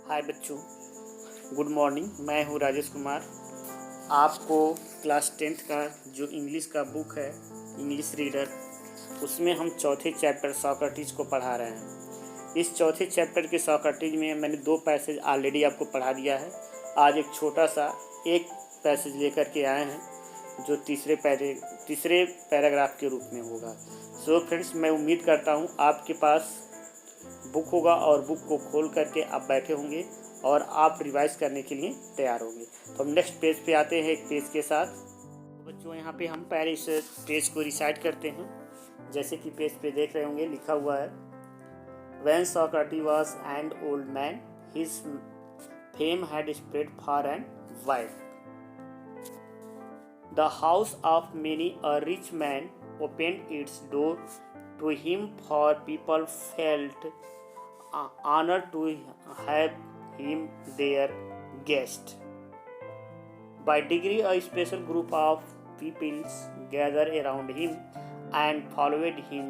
हाय बच्चों, good morning. मैं हूँ राजेश कुमार। आपको क्लास 10th का जो इंग्लिश का बुक है, इंग्लिश रीडर, उसमें हम चौथे चैप्टर सॉक्रेटिस को पढ़ा रहे हैं। इस चौथे चैप्टर के सॉक्रेटिस में मैंने 2 पैसेज ऑलरेडी आपको पढ़ा दिया है। आज एक छोटा सा एक पैसेज लेकर के आए हैं जो तीसरे पैराग्राफ के रूप में होगा। सो फ्रेंड्स, मैं उम्मीद करता हूँ आपके पास बुक होगा और बुक को खोल करके आप बैठे होंगे और आप रिवाइज करने के लिए तैयार होंगे। तो हम नेक्स्ट पेज पे आते हैं एक पेज के साथ। तो बच्चों, यहाँ पे हम पहले इस पेज को रिसाइट करते हैं। जैसे कि पेज पे देख रहे होंगे, लिखा हुआ है, When Socrates was an old man, his fame had spread far and wide. The house of many a rich man opened its door to him, for people felt honored to have him their guest. By degree, a special group of people gathered around him and followed him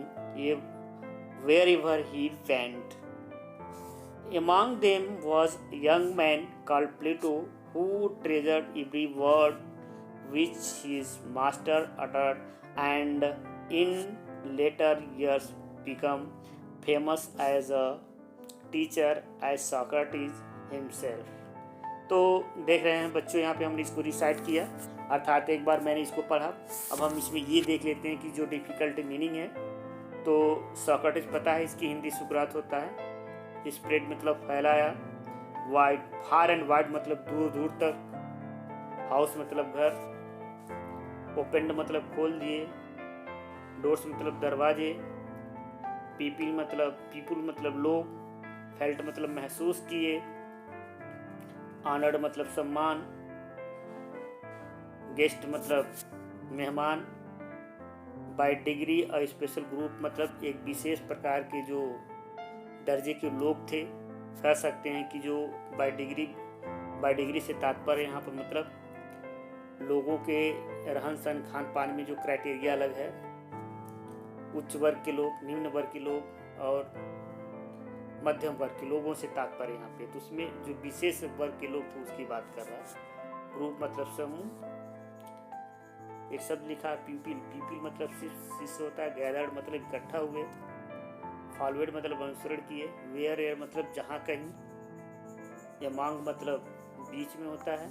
wherever he went. Among them was a young man called Plato, who treasured every word which his master uttered, and in later years became famous as a teacher as Socrates himself. तो देख रहे हैं बच्चों, यहाँ पे हमने इसको recite किया, अर्थात एक बार मैंने इसको पढ़ा। अब हम इसमें ये देख लेते हैं कि जो डिफ़िकल्ट मीनिंग है। तो सॉक्रेटिस पता है, इसकी हिंदी सुकरात होता है। स्प्रेड मतलब फैलाया, वाइड, फार एंड वाइड मतलब दूर दूर तक, हाउस मतलब घर, ओपन मतलब खोल दिए, डोर्स मतलब दरवाजे, पीपुल मतलब लोग, फेल्ट मतलब महसूस किए, ऑनर्ड मतलब सम्मान, गेस्ट मतलब मेहमान, bye degree a special group मतलब एक विशेष प्रकार के जो दर्जे के लोग थे। कह सकते हैं कि जो बाय डिग्री से तात्पर्य यहाँ पर मतलब लोगों के रहन सहन खान पान में जो क्राइटेरिया अलग है, उच्च वर्ग के लोग, निम्न वर्ग के लोग और मध्यम वर्ग के लोगों से तात्पर्य यहाँ पे। तो उसमें जो विशेष वर्ग के लोग थे उसकी बात कर रहा है। ग्रुप मतलब समूह, एक शब्द लिखा है पीपल मतलब शिष्य होता है, गैदर्ड मतलब इकट्ठा हुए, फॉलोवेड मतलब अनुसरण किए, वेयर मतलब जहाँ कहीं, अमंग मतलब बीच में होता है,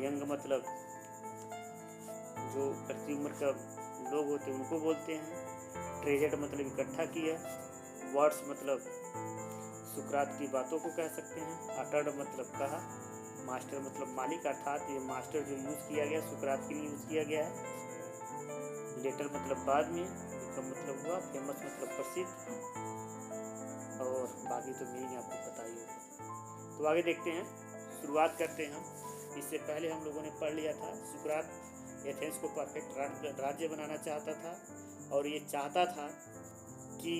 यंग मतलब जो कच्ची उम्र का लोग होते हैं उनको बोलते हैं, ट्रेजर्ड मतलब इकट्ठा किया, वर्ड्स मतलब सुकरात की बातों को कह सकते हैं, अटर्ड मतलब कहा, मास्टर मतलब मालिक, अर्थात ये मास्टर जो यूज़ किया गया सुकरात के लिए यूज़ किया गया है। लेटर मतलब बाद में, इसका मतलब हुआ, फेमस मतलब प्रसिद्ध, और बाकी तो मीनिंग आपको पता ही होगा। तो आगे देखते हैं, शुरुआत करते हैं हम। इससे पहले हम लोगों ने पढ़ लिया था, सुकरात एथेंस को परफेक्ट राज्य बनाना चाहता था, और ये चाहता था कि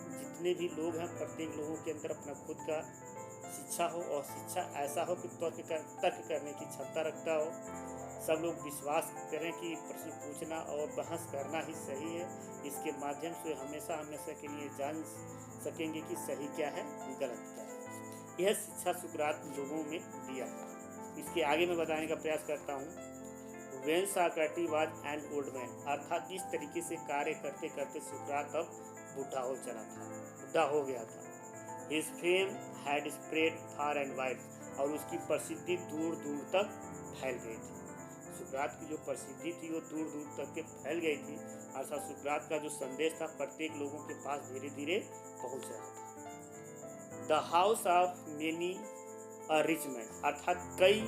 जितने भी लोग हैं प्रत्येक लोगों के अंदर अपना खुद का शिक्षा हो, और शिक्षा ऐसा हो कि तर्क करने की क्षमता रखता हो। सब लोग विश्वास करें कि प्रश्न पूछना और बहस करना ही सही है। इसके माध्यम से हमेशा के लिए जान सकेंगे कि सही क्या है, गलत क्या है। यह शिक्षा सुकरात लोगों में दिया। इसके आगे मैं बताने का प्रयास करता हूँ। When Socrates was an old man, अर्थात इस तरीके से कार्य करते करते सुकरात अब बूढ़ा हो गया था। His fame had spread far and wide, और उसकी प्रसिद्धि दूर दूर तक फैल गई थी। सुकरात की जो प्रसिद्धि थी वो दूर दूर तक के फैल गई थी, अर्थात सुकरात का जो संदेश था प्रत्येक लोगों के पास धीरे धीरे पहुंच रहा था। The house of many a rich man, अर्थात कई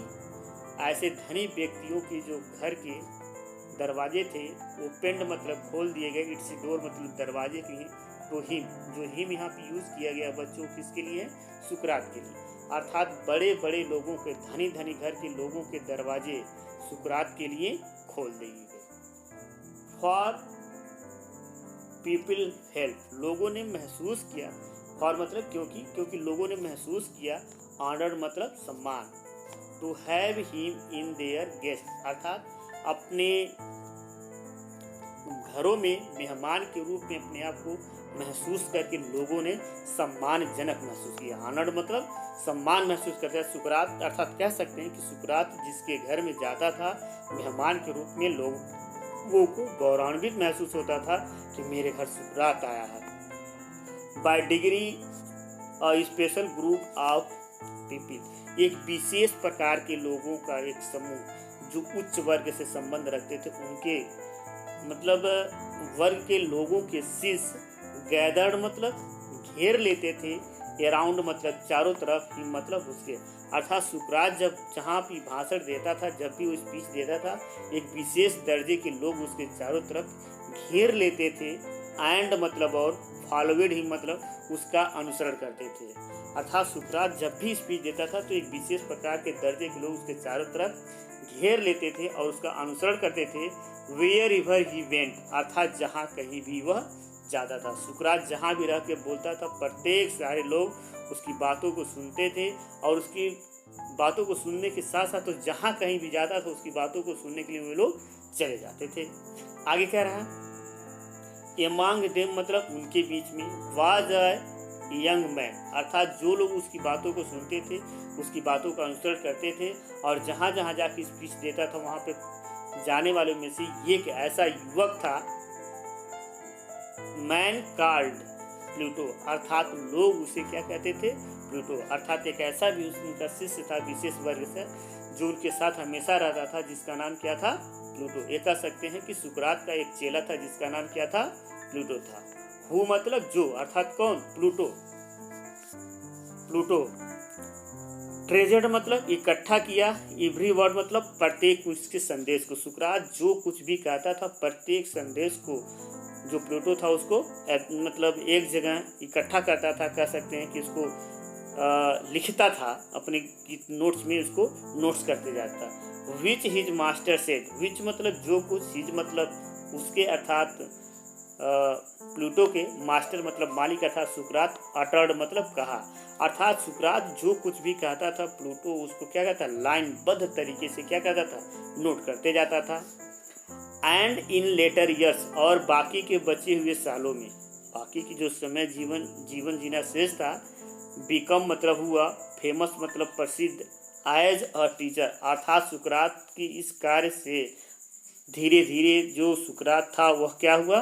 ऐसे धनी व्यक्तियों के जो घर के दरवाजे थे, ओपेंड मतलब खोल दिए गए, इट्स डोर मतलब दरवाजे के लिए, तो हिम, जो हिम यहाँ पे यूज़ किया गया बच्चों किसके लिए, सुकरात के लिए, अर्थात बड़े बड़े लोगों के, धनी धनी घर के लोगों के दरवाजे सुकरात के लिए खोल दिए गए। फॉर पीपल हेल्प, लोगों ने महसूस किया, फॉर मतलब क्योंकि लोगों ने महसूस किया, ऑनर्ड मतलब सम्मान, to have him in their guest, अर्थात अपने घरों में मेहमान के रूप में अपने आप को महसूस करके लोगों ने सम्मानजनक महसूस किया। ऑनर्ड मतलब सम्मान महसूस करता है। सुकरात अर्थात कह सकते हैं कि सुकरात जिसके घर में जाता था मेहमान के रूप में, लोगों को गौरवान्वित महसूस होता था कि मेरे घर सुकरात आया है। Bye degree special group of people, एक विशेष प्रकार के लोगों का एक समूह जो उच्च वर्ग से संबंध रखते थे, उनके मतलब वर्ग के लोगों के शिष्य गैदर्ड मतलब घेर लेते थे, अराउंड मतलब चारों तरफ ही मतलब उसके, अर्थात सुकरात जब जहाँ भी भाषण देता था, जब भी वो स्पीच देता था, एक विशेष दर्जे के लोग उसके चारों तरफ घेर लेते थे। एंड मतलब और फॉलोवेड ही मतलब उसका अनुसरण करते थे। अर्थात सुकरात जब भी स्पीच देता था तो एक विशेष प्रकार के दर्जे के लोग उसके चारों तरफ घेर लेते थे और उसका अनुसरण करते थे। वेयर एवर ही वेंट, अर्थात जहाँ कहीं भी वह जाता था। सुकरात जहाँ भी रह के बोलता था, प्रत्येक सारे लोग उसकी बातों को सुनते थे और उसकी बातों को सुनने के साथ साथ तो जहाँ कहीं भी जाता था उसकी बातों को सुनने के लिए वे लोग चले जाते थे। आगे कह रहा है एमंग देम मतलब उनके बीच में वाज अ यंग मैन, अर्थात जो लोग उसकी बातों को सुनते थे, उसकी बातों का अनुसरण करते थे और जहाँ जहाँ जाके स्पीच देता था वहाँ पे जाने वालों में से एक ऐसा युवक था, मैन कॉल्ड प्लूटो, अर्थात लोग उसे क्या कहते थे, प्लूटो। अर्थात एक ऐसा भी उनका शिष्य था विशेष वर्ग से जो उनके साथ हमेशा रहता था, जिसका नाम क्या था, प्लूटो। ये कह सकते हैं कि सुकरात का एक चेला था जिसका नाम क्या था, प्लूटो था। हु मतलब जो, अर्थात कौन, प्लूटो। प्लूटो ट्रेजर्ड मतलब इकट्ठा किया, एवरी वर्ड मतलब प्रत्येक उसके संदेश को। सुकरात जो कुछ भी कहता था प्रत्येक संदेश को जो प्लूटो था उसको मतलब एक जगह इकट्ठा करता था, कह सकते हैं कि उसको लिखता था अपने नोट्स में, उसको नोट्स करते जाता। विच हिज मास्टर सेड, विच मतलब जो कुछ, हिज मतलब उसके, अर्थात प्लूटो के, मास्टर मतलब मालिक, अर्थात सुकरात, अटर्ड मतलब कहा, अर्थात सुकरात जो कुछ भी कहता था प्लूटो उसको क्या कहता, लाइनबद्ध तरीके से क्या कहता था, नोट करते जाता था। एंड इन लेटर ईयर्स, और बाकी के बचे हुए सालों में, बाकी की जो समय जीवन जीना शेष था, बिकम मतलब हुआ, फेमस मतलब प्रसिद्ध, एज अ टीचर, अर्थात सुकरात की इस कार्य से धीरे धीरे जो सुकरात था वह क्या हुआ,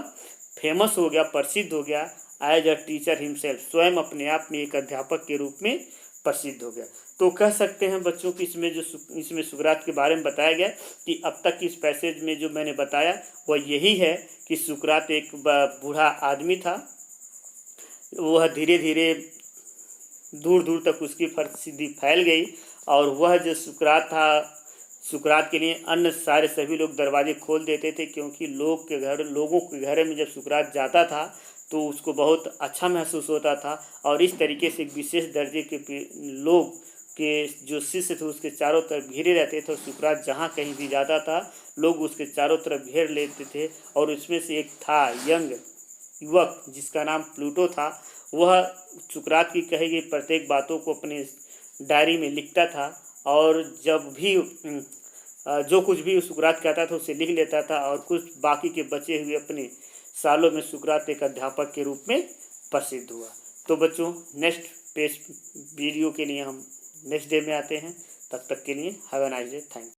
फेमस हो गया, प्रसिद्ध हो गया। एज अ टीचर हिमसेल्फ, स्वयं अपने आप में एक अध्यापक के रूप में प्रसिद्ध हो गया। तो कह सकते हैं बच्चों की इसमें सुकरात के बारे में बताया गया कि अब तक इस पैसेज में जो मैंने बताया वह यही है कि सुकरात एक बूढ़ा आदमी था, वह धीरे धीरे दूर दूर तक उसकी प्रसिद्धि फैल गई और वह जो सुकरात था, सुकरात के लिए अन्य सारे सभी लोग दरवाजे खोल देते थे, क्योंकि लोगों के घर में जब सुकरात जाता था तो उसको बहुत अच्छा महसूस होता था और इस तरीके से एक विशेष दर्जे के लोग के जो शिष्य थे उसके चारों तरफ घेरे रहते थे और सुकरात जहाँ कहीं भी जाता था लोग उसके चारों तरफ घेर लेते थे। और उसमें से एक था यंग युवक जिसका नाम प्लूटो था, वह सुकरात की कही गई प्रत्येक बातों को अपने डायरी में लिखता था और जब भी जो कुछ भी सुकरात कहता था उसे लिख लेता था और कुछ बाकी के बचे हुए अपने सालों में सुकरात एक अध्यापक के रूप में प्रसिद्ध हुआ। तो बच्चों नेक्स्ट वीडियो के लिए हम नेक्स्ट डे में आते हैं, तब तक के लिए have a nice day, thank you.